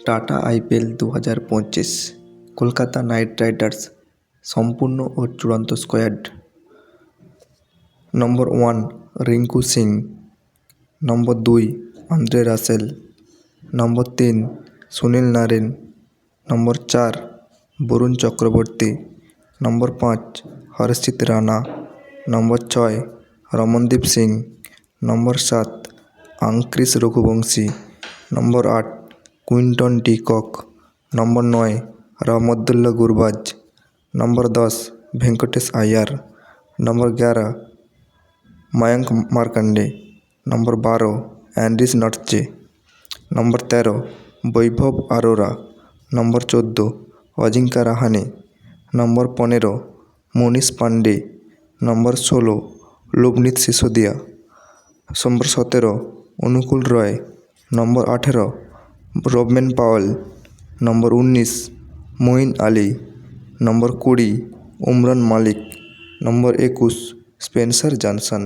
Tata IPL 2025, Kolkata night Riders সম্পূর্ণ ও চূড়ান্ত squad. নম্বর 1 রিঙ্কু সিং, নম্বর 2 Andre Russell, নম্বর 3 Sunil Narine, নম্বর 4 বরুণ চক্রবর্তী, নম্বর 5 হর্ষিত রানা, নম্বর 6 রমনদীপ সিং, নম্বর 7 আংক্রিস রঘুবংশী, নম্বর 8 Quinton de Kock, নম্বর 9 রহমতুল্লাহ গুরবাজ, নম্বর 10 ভেঙ্কটেশ আয়ার, নম্বর 11 ময়ঙ্ক মার্কন্ডে, নম্বর 12 Andrés নটচে, নম্বর 13 বৈভব আরোরা, নম্বর 14 অজিঙ্কা রাহানে, নম্বর 15 মনীষ পান্ডে, নম্বর 16 লোভনীত সিসোদিয়া, নম্বর 17 অনুকূল রয়, নম্বর 18 Rovman Powell, নম্বর 19 মঈন আলী, নম্বর 20 উমরান মালিক, নম্বর 21 Spencer Johnson.